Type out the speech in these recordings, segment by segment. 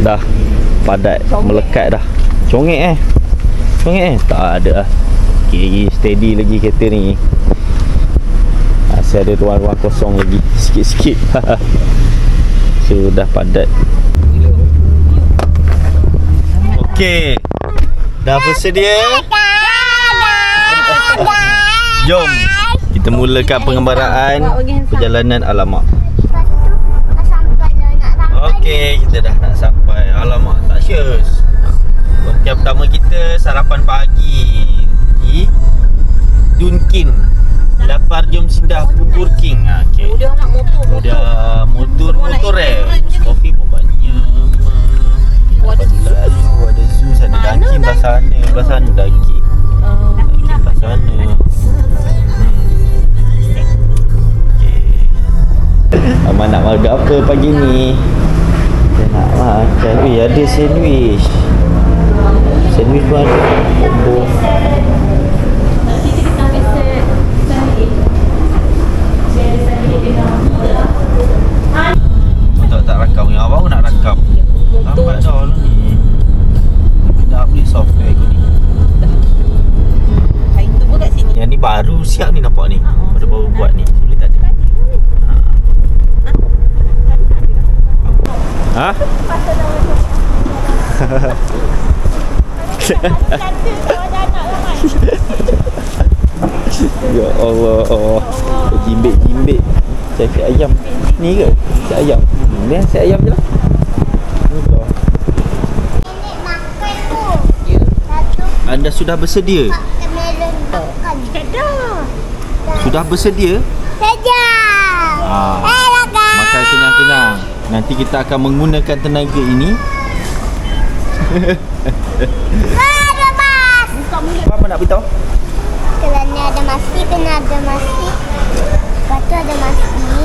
dah padat, melekat dah. Congek tak ada lah. Okay, steady lagi kereta ni. Masih ada ruang-ruang kosong lagi sikit-sikit. So dah padat. Okay, dah bersedia? Jom kita mulakan pengembaraan perjalanan. Alamak. Okay, kita dah nak sampai. Alamak, tak sure. Yang pertama kita sarapan pagi di Dunkin. Lapar jom singgah Bubur King. Okay. Udah motor kopi pun banyak. Lalu ada Zeus, ada Dunkin belah sana Dunkin. Dunkin belah sana. Okay. Abang nak makan apa pagi ni? Kita nak makan. Ada sandwich. Sandwich pun ada. Combo. Tak rakam yang abang nak rakam. Lambat dah lah ni. Dah update software aku ni. Kain tu pun kat sini. Yang ni baru siap ni nampak ni. Baru buat ni. Boleh tak ada. Ha? Ya Allah, jimbit cakap ayam ni ke? Cakap ayam. Ni cakap ayam je lah. Anda sudah bersedia? Sudah bersedia? Makan kenyang-kenyang. Nanti kita akan menggunakan tenaga ini. Apa nak beritahu? Kerana ada masti, kena ada masti. Lepas tu ada masti.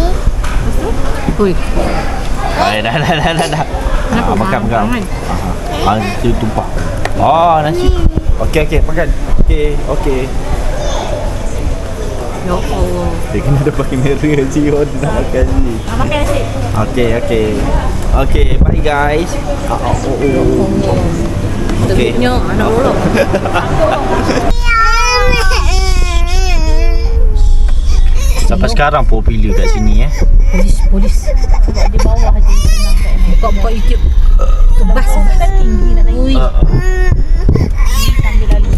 Ui. Dah. Makan. Nasi tumpah. Nasi. Okey, makan. Okey. Ya Allah. Dia kena ada pakai merah Cion nak makan ni. Makan nasi. Okey, bye guys. Okey. Anak orang. Sampai sekarang popular kat sini Polis. Sebab di bawah je senang kat ni. Buka YouTube. Tu bas tinggi nak naik. Sambil lalu.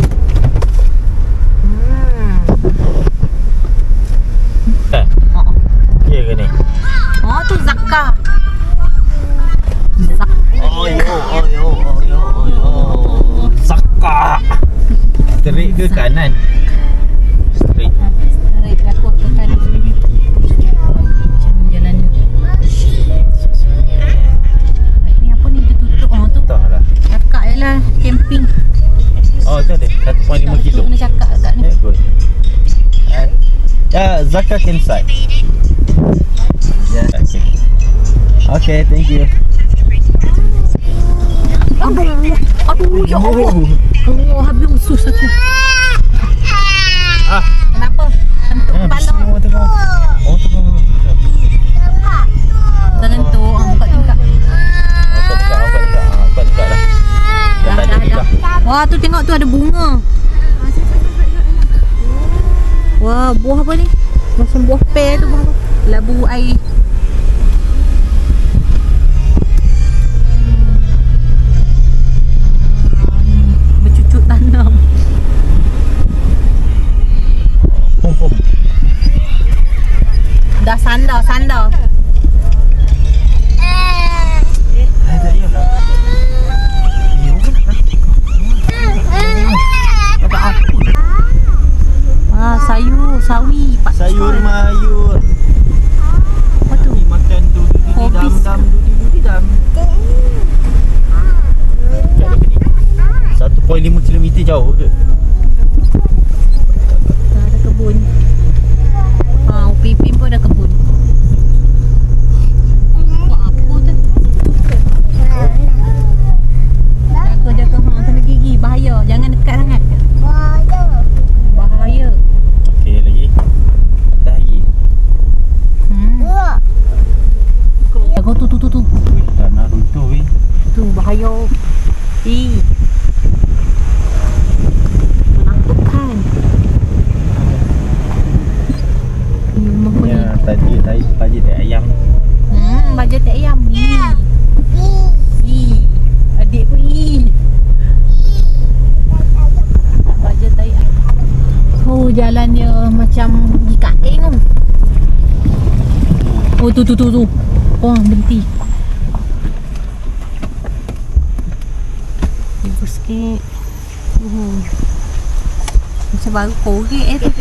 Ya ke ni? Tu Zakka. Zakka. Straight ke kanan? Straight aku ke kanan. Macam jalannya. Ni apa ni dia tutup? Tu entahlah. Cakap je lah camping. Tu ada 1.5 kilo. Kena cakap kat ni. Good. Zakka campsite. Okay, thank you. Aduh, ya Allah. Allah, habis usus aku. Kenapa? Tentuk kepala. Tengok. Tentuk, buka tingkap. Buka tingkap dah. Dah. Wah, tu tengok tu ada bunga. Wah, buah apa ni? Macam buah pear tu, buah apa? Labu air. Bercucuk tanam. Pom. Dah sandar. Sayur mayur. Apa tu? Makan tu dudidam. 1.5 km jauh ke? Dah ada kebun. Upin pun ada kebun. Buat apa tu? Jaga. Kena gigi. Bahaya. Jangan dekat sangat. Bahaya. Okey, lagi. Atas lagi. Jaga tu. Wih, tak nak runtuh weh. Tu tadi baju tak ayam. Baju tak ayam. Adik pun baju tak ayam. Oh, jalannya macam di kain tu. Oh, tu. Oh, berhenti. Ibu sikit. Macam baru korek tu.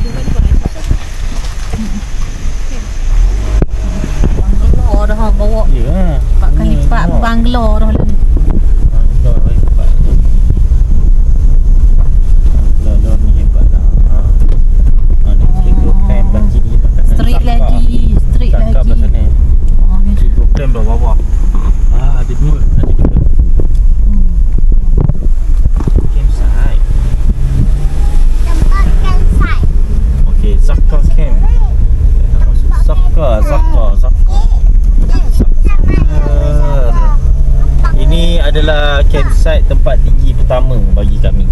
Banglo dah bawa. Ya. Pakai lipat banglo dah lah ni. Banglo lipat. Banglo ni hebat dah. Ni cikgu plan bagi ni. Straight lagi. Cikgu plan bawah. Ada dua. Campsite. Tempat campsite. Okey, Zaka Camp. Zaka. Ini adalah campsite tempat tinggi pertama bagi kami.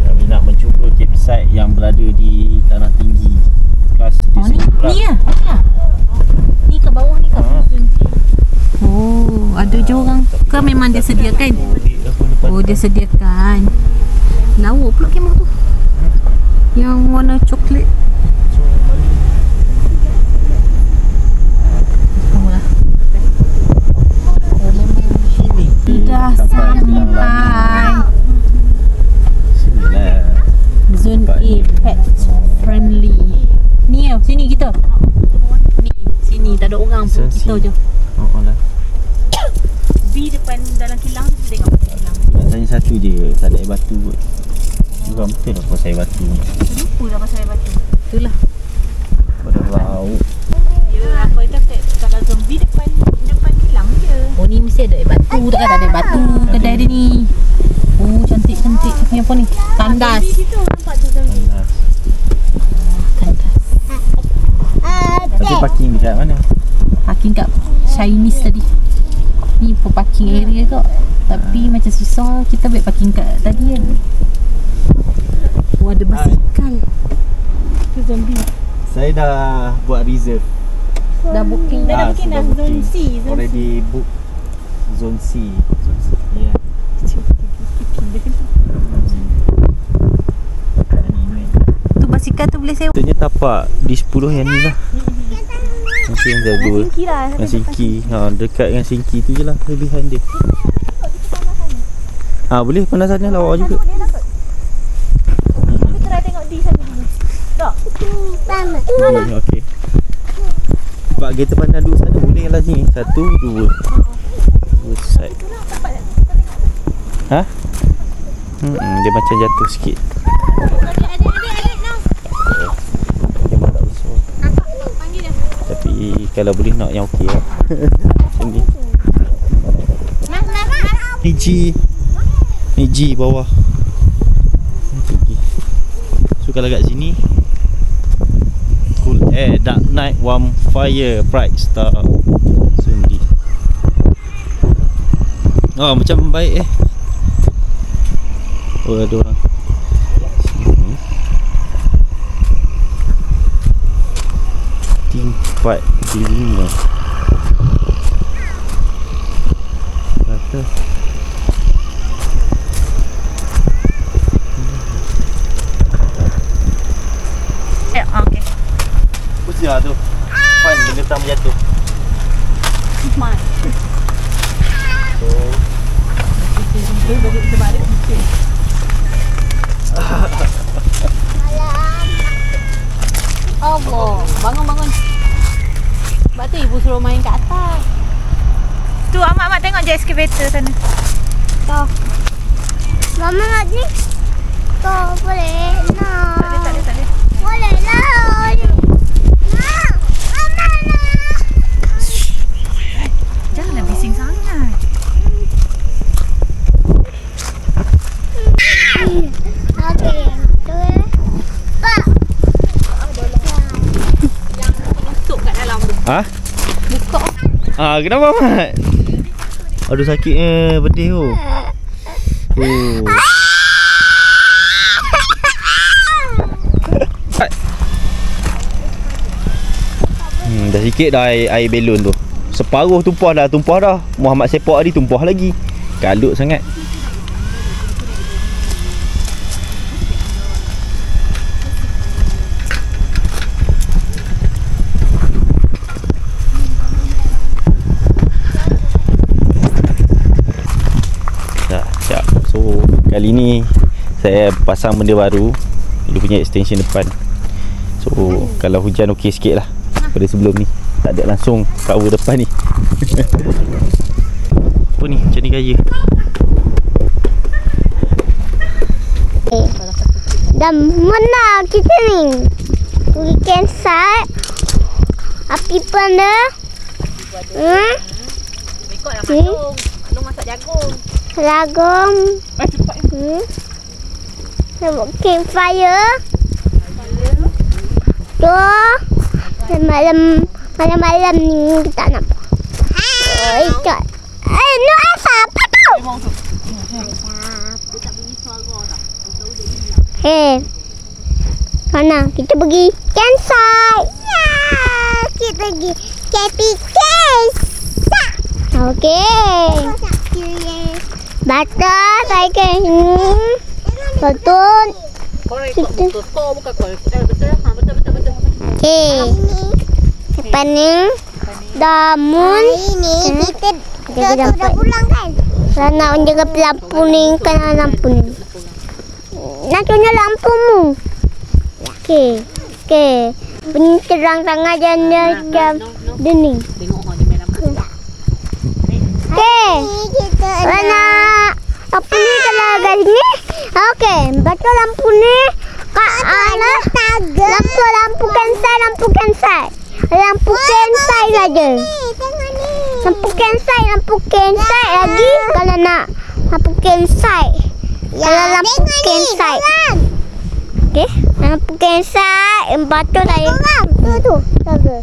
Kami nak mencuba campsite yang berada di tanah tinggi. Plus Ni ya. Ni ke bawah ni ke? Oh, ada je orang ke memang dia sediakan? Oh, dia sediakan. Lawa pula kemah tu. Yang warna coklat. Sudah sampai zone A, pet friendly. Ni ya, sini kita. Ni, sini tak ada orang pun, kita je. Oh lah. B depan dalam kilang tu tengok kilang. Nak tanya satu je, tak ada air batu kot. Juga betul lah pasal air batu ni. Lupa dah pasal air batu. Itulah. Pada bau. Ya, apa itu kalau zone B depan kilang je. Oh, ni mesti ada air batu. Takkan tak ada air batu kedai dia ni. Oh, cantik. Ni apa ni? Tandas. Situ nampak tu zone B. Tandas. Tapi parking dekat mana? Parking kat Chinese tadi. Ni pun parking area kot. Tapi macam susah kita ambil parking kat tadi kan. Oh, ada basikal. Tu zombie. Saya dah buat reserve. Dah booking dah. Dah booking dah zone C. Already book zone C. Ya. Tu basikal tu boleh sewa. Katanya tapak di 10 yang ni lah. Masih yang jago. Yang Singki. Dekat dengan Singki tu je lah kelebihan dia. Boleh pandang sana lawa juga. Kita try tengok di sana dulu. Tak. Sama. Okey. Sebab kita pandang duduk sana boleh lah sini. 1, 2. Dua side. Dia macam jatuh sikit. Adik nak. Memang tak besar. Panggil dia. Tapi kalau boleh nak yang okey lah. Macam ni. Ni G bawah. So kalau kat sini Cool Air, Dark Night, Warm Fire, Bright Star, Sundi. Macam baik Oh, ada orang sini. Tingkat 5 atas. Okey. Pusing lah tu. Fun benda pertama jatuh. Smart. So Balik sebalik mungkin. Allah, bangun. Sebab tu ibu suruh main kat atas. Tu Mak tengok je excavator sana. Tuh. Mama nak ni. Tuh, boleh. Nak. Tak ada. Boleh lah. Nak. Mama nak. Janganlah bising sangat. Okey. Tu. Pak. Yang penutup kat dalam tu. Buka. Kenapa Mat? Aduh sakitnya pedih tu. Dah sikit dah air belon tu. Separuh tumpah dah. Muhammad sepak tadi tumpah lagi. Kalut sangat. Siap. So kali ni saya pasang benda baru. Dia punya extension depan. So kalau hujan okey sikit lah pada sebelum ni. Tak ada langsung cover depan ni. Apa ni? Macam ni gaya. Dan mana kita ni? Pergi campsite. Api pada. Ikutlah Mak Long masak jagung. Jagung. Nak campfire. Tu. Malam-malam ni kita nak. Ikut. Nak asap apa tu? Mana kita pergi campsite. Ya, kita pergi campsite. Okey. Batal saya ke sini. Betul. Kita bukan betul. Betul. Okey. Depan ni damun. Ini kita dah pulang kan? Saya nak menjaga lampu ni. Kan lampu ni. Nak tunjuk lampumu. Okey. Bunyi terang sangat dan macam dening. Tengok orang dia main lampu. Okey. Mana apa ni kalau kat sini? Okey, betul lampu ni. Kak Ana lampu campsite saja. Lampu campsite lagi kalau nak lampu campsite. Kalau lampu campsite. Okey, lampu campsite betul saya. Tu. Jaga.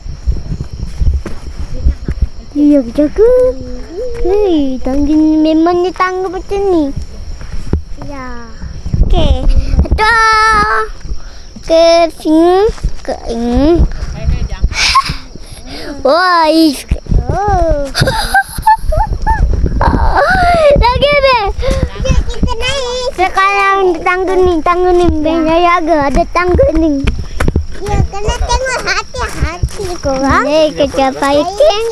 Ya, jaga. Hei, tangga ni memangnya tangga macam ni. Ya. Okey. Dah. Ke sini. Ke ini. Wah, lagi be. Kita naik. Sekarang tangga ni jaga ada tangga ni. Ya, kena tengok hati-hati korang. Kita fighting.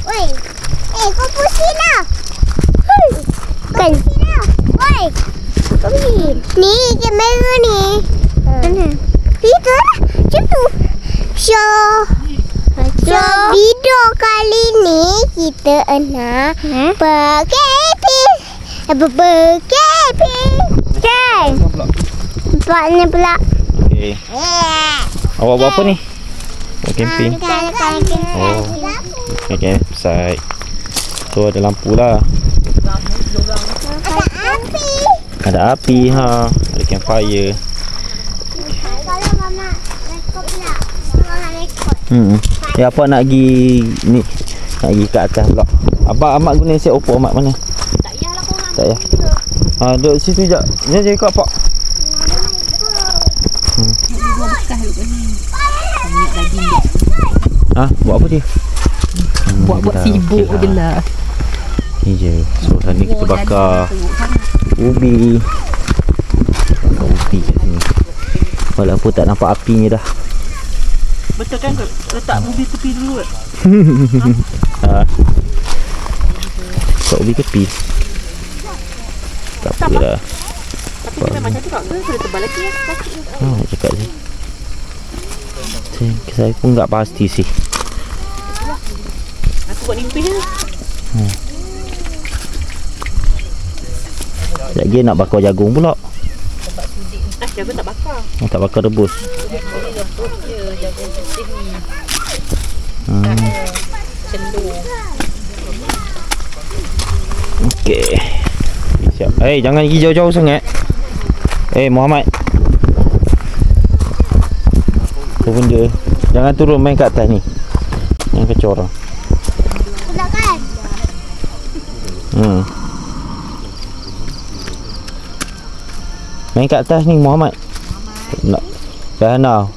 Oi. Kau pusing lah. Kan. Oi. Ni kamera ni. Mana? Itu lah. Macam tu. So video kali ni kita nak Tempatnya pula. Okay. Awak buat apa ni? Buat camping. Oh. Okay, campsite. So ada lampu lah. Ada api ha. Ada campfire. Kalau mama rekod pula. Mama rekod. Ya apa nak pergi ni? Nak pergi kat atas pula. Amak guna set Oppo Amak mana? Tak payahlah korang. Tak payah. Duduk situ jap. Ni je ikut pak. Buat apa dia? Buat sibuk je lah. Ni je. So sana kita bakar ubi. Bakar ubi kat sini. Walaupun tak nampak apinya dah. Betul kan? Letak ubi tepi dulu. Letak ubi tepi. Tak apa lah. Tapi kita macam tu tak ke? Sudah tebal lagi ya. Nak cakap je. Saya pun tak pasti sih. Aku buat nipis je. Sekejap lagi nak bakar jagung pula. Jagung tak bakar. Tak bakar rebus. Jagung putih ni. Cendur. Okey. Siap. Jangan pergi jauh-jauh sangat. Muhammad. Tu benda. Jangan turun main kat atas ni. Yang kecor. Nak kan? Main kat atas ni Muhammad. Nak. Dah nak.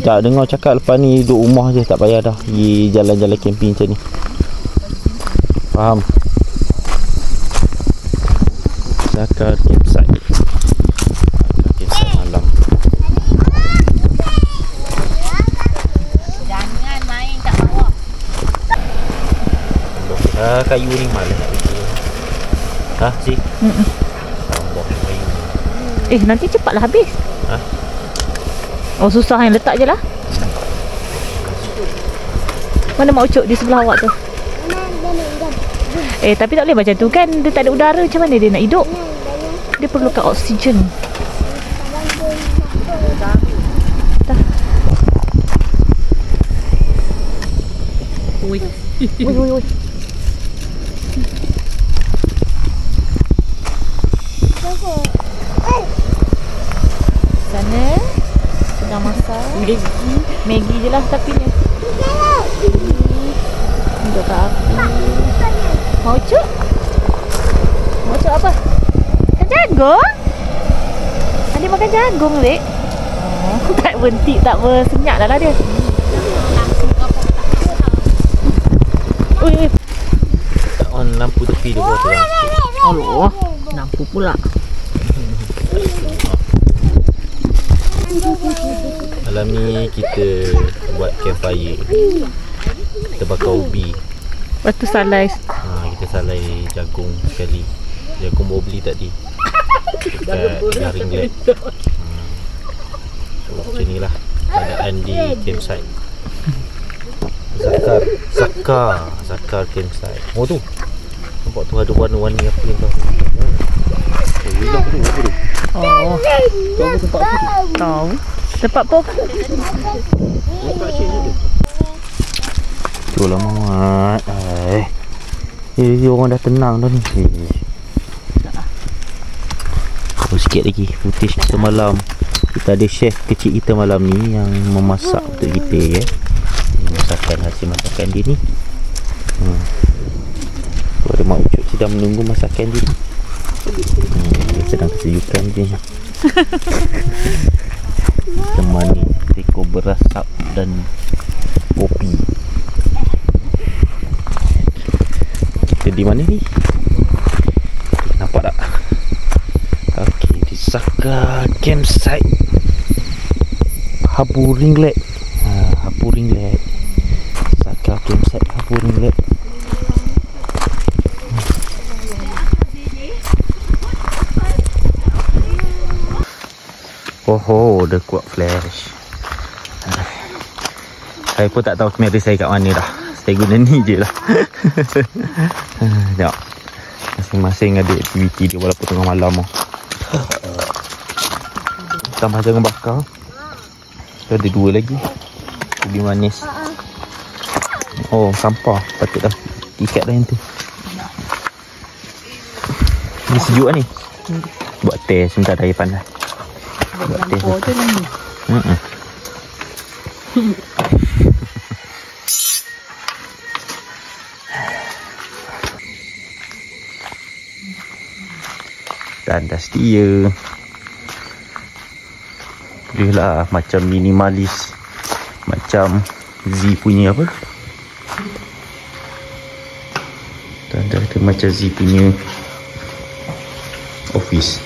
Tak dengar cakap lepas ni duduk rumah je, tak payah dah pergi jalan-jalan camping macam ni. Faham? Zakar campsite. Campsite malam. Jangan main kat bawah. Kayu ni malas nak bikin. Si? Tambah kayu. Nanti cepatlah habis. Oh, susah yang letak je lah. Mana Mak Ucuk di sebelah awak tu? Tapi tak boleh macam tu kan. Dia tak ada udara, macam mana dia nak hidup? Dia perlukan oksigen. Dah. Oi. Oi. Sana sedang masak Maggi je lah tapi ni. Duduk kat api. Mau cuk? Mau cuk apa? Makan jagung? Adik makan jagung, Lek? Tak berhenti, tak bersenyak dah lah dia. Ui. Tak on lampu tepi dia buat tu lah. Allah, lampu pula. Malam ni kita buat campfire. Kita bakar ubi. Lepas tu salai. Kita salai jagung sekali. Jagung baru beli tadi dekat Garing Lab. So macam ni lah keadaan di campsite. Zakar campsite. Oh tu, nampak tu ada warna-warni apa yang tahu. Hilang tu apa tu? Oh, Tahu tempat apa tu? tahu. Tempat pop. Tempat share tu. Tu lah Muhammad. Orang dah tenang dah ni. Sikit lagi footage kita malam. Kita ada chef kecil kita malam ni yang memasak untuk kita ya. Hasil masakan dia ni. Ada Mak Ucuk sedang menunggu masakan dia ni. Dia sedang kesejukan je. Temani teko beras sap dan kopi. Kita di mana ni? Nampak tak? Okey, di Zakar campsite Habur Ringlet. Habur Ringlet. Zakar campsite Habur Ringlet. Oh, dah kuat flash. Saya pun tak tahu kamera saya kat mana dah. Saya guna ni je lah. Tengok, masing-masing ada aktiviti dia walaupun tengah malam. Tambah jagung bakar. Ada 2 lagi. Ubi manis. Oh, sampah. Patut dah ikat dah yang tu. Ni sejuk lah ni. Buat teh sebentar dah air panas. Buat teh tu ni. Tandas dia. Bolehlah macam minimalis. Macam Z punya apa? Tandas dia macam Z punya office.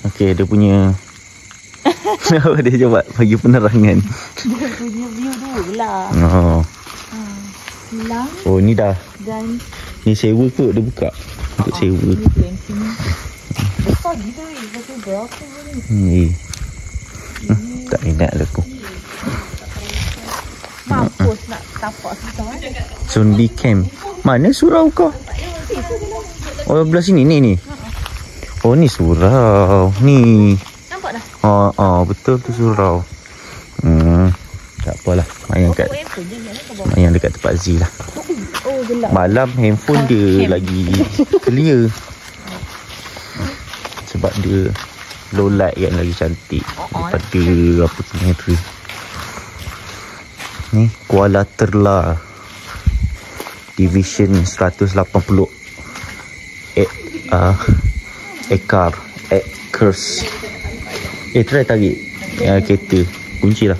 Okey, dia punya apa dia coba bagi penerangan. Dia punya view dulu lah. Silang. Oh, ni dah. Dan Ni sewa ke dia buka? Untuk sewa. ni glamping. Besar gitu weh. Besar berapa ni? Tak minat lah aku. Mampus nak tapak susah. Zombie camp. Mana surau kau? Oh, belah sini ni. Oh, ni surau. Ni. Nampak dah? Betul tu surau. Tak apalah. Main dekat tempat Z lah. Oh, gelap. Malam handphone dia lagi clear. Sebab dia low light kan, lagi cantik daripada apa kamera. Ni Kuala Terla Division 180 acres. Try tarik. kereta. Kunci lah.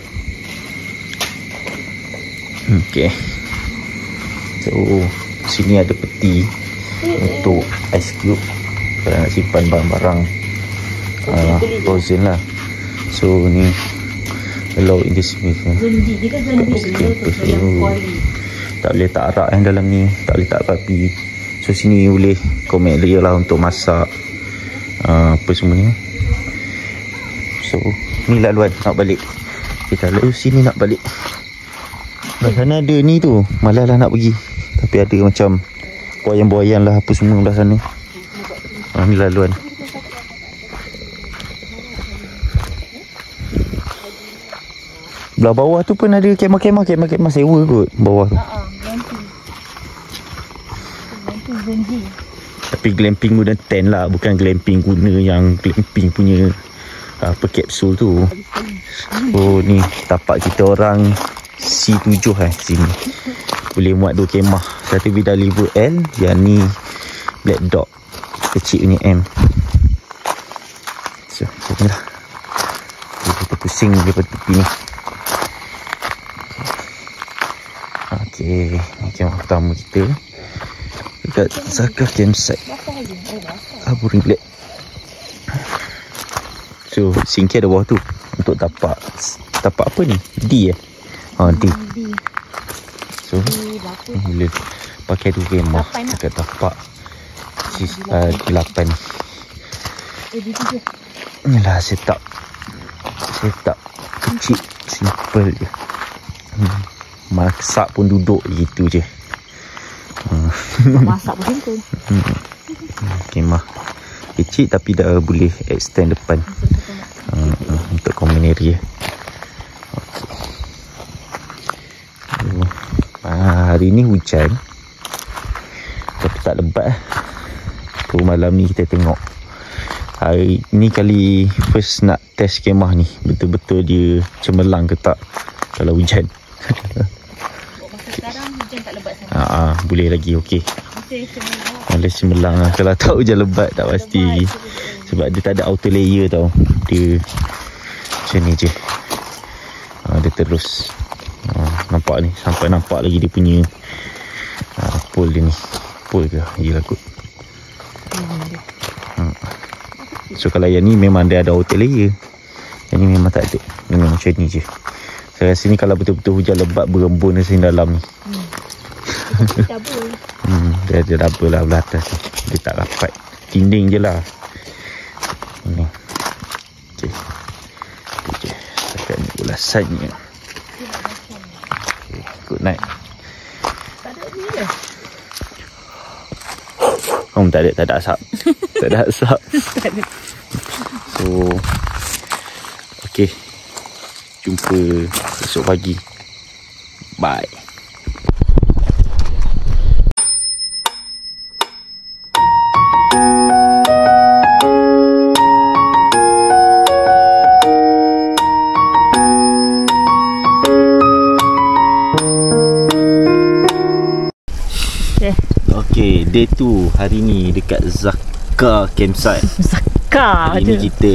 Okay. So sini ada peti untuk ice cube kalau nak simpan barang-barang frozen lah. So ni allow in this tak boleh tak arak yang dalam ni, tak boleh tak api. So sini boleh komen area lah untuk masak apa semua ni. So ni laluan nak balik. Kita lalu sini nak balik. Belah sana ada ni tu, malas lah nak pergi. Tapi ada macam buayan-buayan lah apa semua belah sana. Ni laluan. Belah bawah tu pun ada kemah sewa kot bawah tu. Tapi glamping guna tent lah, bukan glamping guna yang glamping punya apa kapsul tu. Oh ni tapak kita orang C7 sini. Boleh muat 2 kemah. Satu bidang liver L, yang ni black dog kecil punya M. So ni lah. Kita pusing daripada tepi ni. Okay, ni kemah pertama kita dekat Zakah campsite Abu Ringlet. So singkir ada bawah tu untuk tapak apa ni? D D. So boleh pakai tu kemah dekat tapak 8 ni lah setup kecil, simple je. Masak pun duduk gitu je. Masak pun tu. Kemah kecil tapi dah boleh extend depan untuk common area. Hari ni hujan tapi tak lebat. So malam ni kita tengok. Hari ni kali first nak test kemah ni, betul-betul dia cemerlang ke tak kalau hujan. Sekarang hujan tak lebat sangat. Boleh lagi, okey. Boleh cemerlang lah. Kalau tak hujan lebat tak pasti. Sebab dia tak ada outer layer tau. Dia macam ni je. Dia terus nampak ni. Sampai nampak lagi dia punya pole dia ni. Pole ke? Yelah kot. So kalau yang ni memang dia ada outer layer. Yang ni memang tak ada. Memang macam ni je. Saya rasa ni kalau betul-betul hujan lebat berembun di sini dalam ni. Dia ada double lah belah atas tu. Dia tak rapat. Dinding je lah. Ni. Okay. Itu je. Setakat ni ulasannya. Okay. Good night. Tak ada ni ke? Tak ada asap. Tak ada asap. So okay. Jumpa esok pagi. Bye. Okay, day 2 hari ni dekat Zakah campsite. Zakah hari ni kita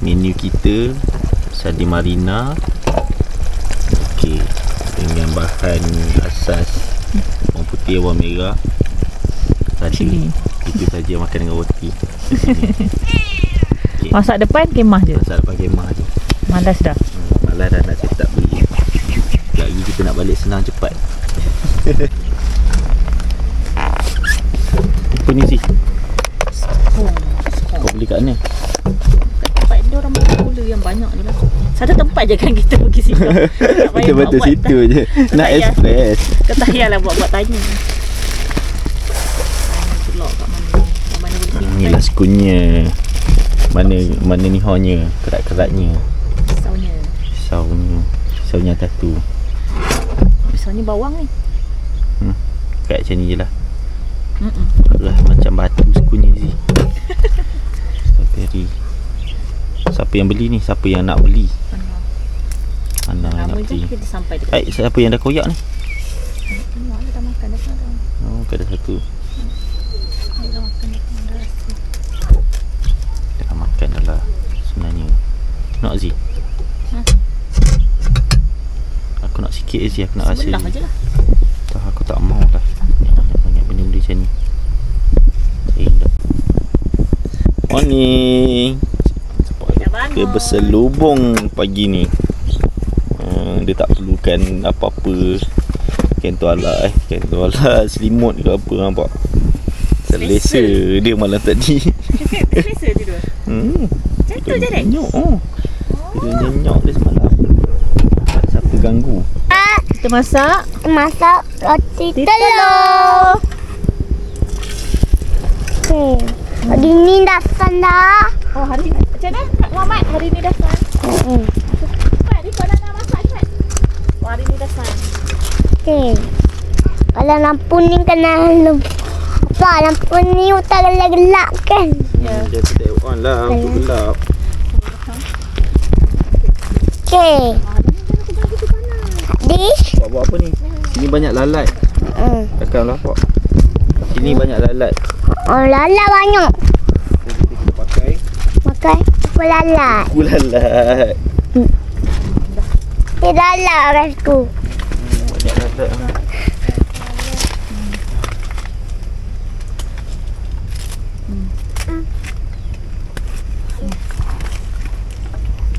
menu kita sardin marina. Okey, dengan bahan asas bawang putih, bawang merah, cili. Itu saja makan dengan roti. Okay. Masak depan kemah je. Masak depan kemah je. Malas dah. Malas dah nak set up beli. Sekejap lagi kita nak balik senang cepat. Apa ni sih? Kau beli kat mana? Tempat dia orang makan gula yang banyak je lah. Satu tempat je kan kita pergi situ. Betul-betul situ je. Nak express. Kau tak payahlah buat tanya. Pulak kat mana? Mana boleh simpan. Inilah skunya. Mana ni hornya, kerat-keratnya. Pisaunya atas tu. Pisaunya bawang ni. Kat macam ni je lah. Lah macam batu skunya sih. Strawberry. Siapa yang beli ni? Siapa yang nak beli? Ana nak beli. Kita sampai dekat. Siapa yang dah koyak ni? Dah makan dah kan. Oh, ada satu. Dah makan dah rasa. Dah makan dah lah sebenarnya. Nak Zee? nak sikit je, aku nak rasa. Sebelah je lah. Tak, aku tak mau lah banyak benda-benda macam ni. Morning. Dia berselubung pagi ni. Dia tak perlukan apa-apa. Kentuala selimut ke apa, nampak. Selesa dia malam tadi. Selesa tidur. Cantik je Rex. Nyenyok. Dia nyenyok dia semalam. Tak siapa ganggu. Kita masak roti telur. Okey. Hari ni dah dah. Oh, hari ni macam mana Kak Muhammad? Hari ni dah san. Cepat ni kau dah masak cepat. Oh, hari ni dah san. Okey. Kalau lampu ni kena apa? Lampu ni tak gelap-gelap kan? Ya. Dia sedap on lah, lampu gelap. Okey. Di. Buat apa ni? Sini banyak lalat. Takkan lapar. Sini banyak lalat. Oh, lalat banyak. Kita pakai Apa lalat? kuku lalat. Lalat rasku. Banyak lalat lah.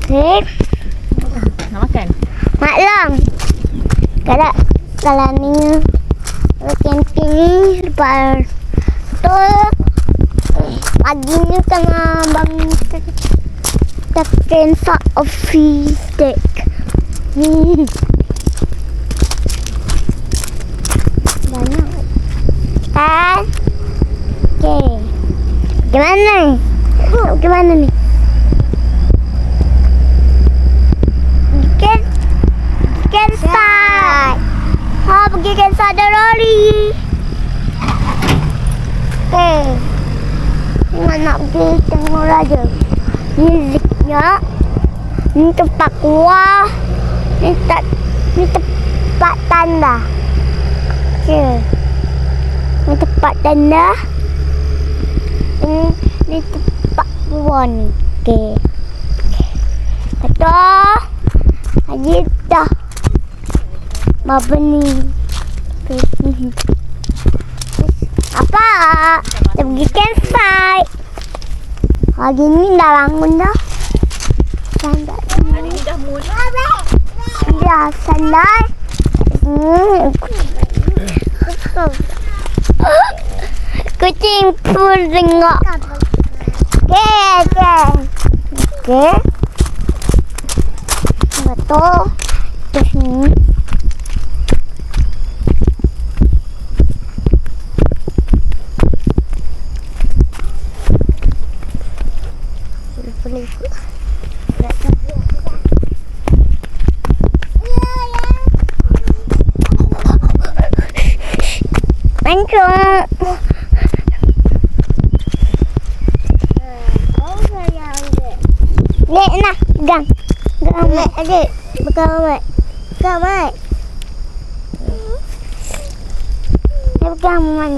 Okey. Nak makan? Maklum. Kalau ni camping ni lepas tu pagi ni kena bangun masak office steak. Banyak kan? Okey. Gimana ni? Campsite. Pergi campsite ada lori. Okey. Nak pergi tengok raja. Muziknya. Ni tempat kuah. Ni tempat tanda. Okey. Ni tempat tanda. Ni tempat kuah ni. Okey. Betul. Haji dah. Bapa ni. Apa? Kita pergi campsite. Hari ni dah bangun dah. Hari ni dah mula. Dah sandai. Kucing pun tengok. Okey. Betul. Terus ni. Mancung. Dek nak pegang. Pegang mat adik. Pegang mat. Pegang mat. Dia pegang mat.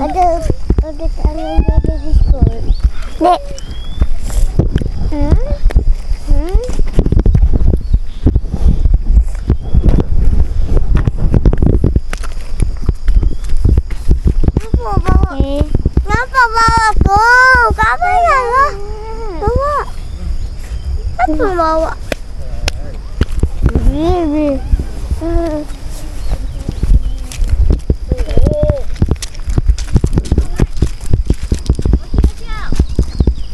Ada tangan dia di sekolah. Dek. Kenapa bawa aku? Kamu yang bawa. Apa bawa? Bibi.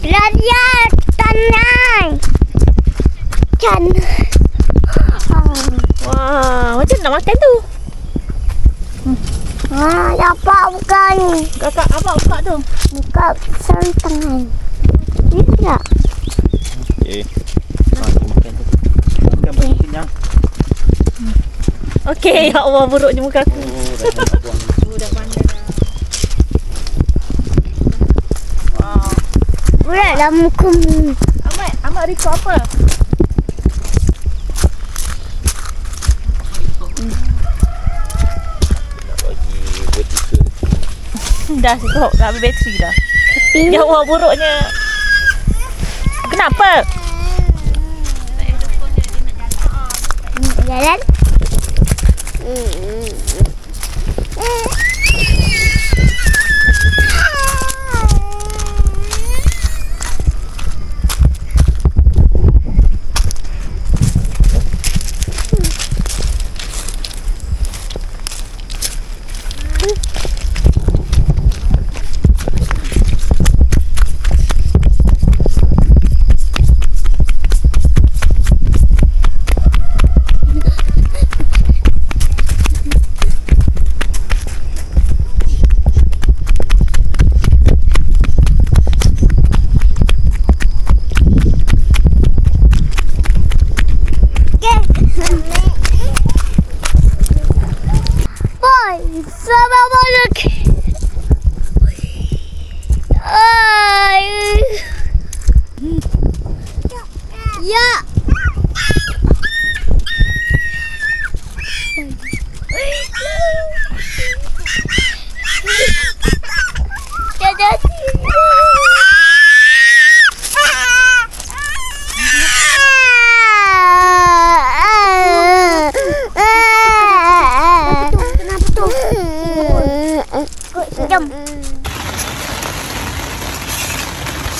Raja tanai. Can. Wah, macam nak makan tu? Dapat buka ni. Kakak abang buka tu. Buka tangan. Ni tak? Okey. Makan tu. Makan bagi kenyang. Okey, ya Allah, buruknya muka aku. Dah buang. Dah pandai dah. Wow. Berat dah muka ni. Amat record apa? Dah cukup, dah habis bateri dah. Tapi Ya Allah, buruknya. Kenapa? jalan. Ya.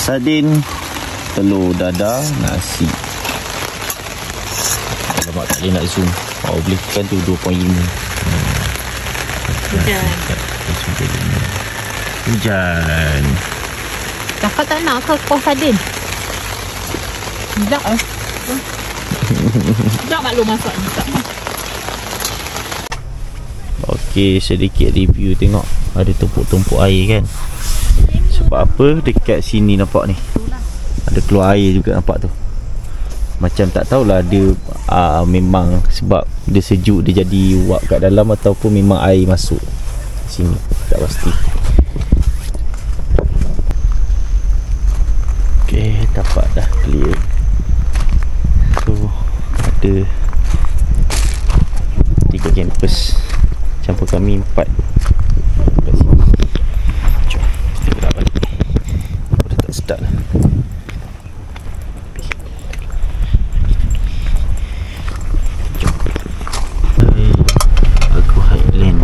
Sardin, telur dadar, nasi. Alamak, tak boleh nak zoom. Oh, boleh kan tu 2.5. Hujan. Kakak tak nak ke kuah sardin? Sekejap lah. Sekejap maklum masak. Okey, sedikit review tengok. Ada tumpuk-tumpuk air kan. Sebab apa? Dekat sini nampak ni ada keluar air juga nampak tu. Macam tak tahulah dia memang sebab dia sejuk dia jadi uap kat dalam ataupun memang air masuk sini. Tak pasti. Okey, tapak dah clear. So ada 3 campus. Campur kami 4 kat sini. Jom kita gerak balik. Dah tak sedap lah. Aku Highland.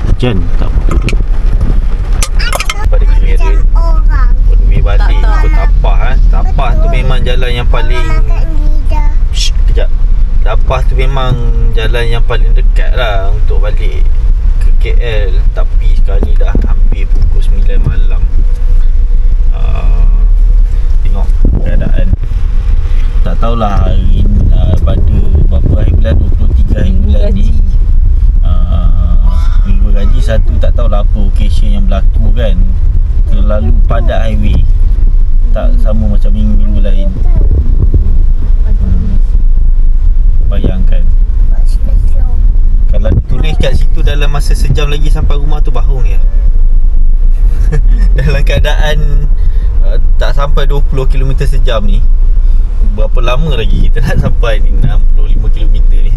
Hujan tak betul tu. Pada kamera Pernah balik ikut tapak Tapak tu memang jalan yang paling kejap. Tapak tu memang jalan yang paling dekat lah untuk balik ke KL. Tapi sekali dah hampir pukul 9 malam. Tengok keadaan. Tak tahulah hari pada berapa hari bulan, 23 hari bulan ni. Minggu gaji satu, tak tahulah apa occasion yang berlaku kan. Terlalu padat highway. Tak sama macam minggu-minggu lain. Bayangkan kalau ditulis kat situ dalam masa sejam lagi sampai rumah tu bohong ya. Dalam keadaan tak sampai 20 km sejam ni, berapa lama lagi kita nak sampai ni 65 km ni.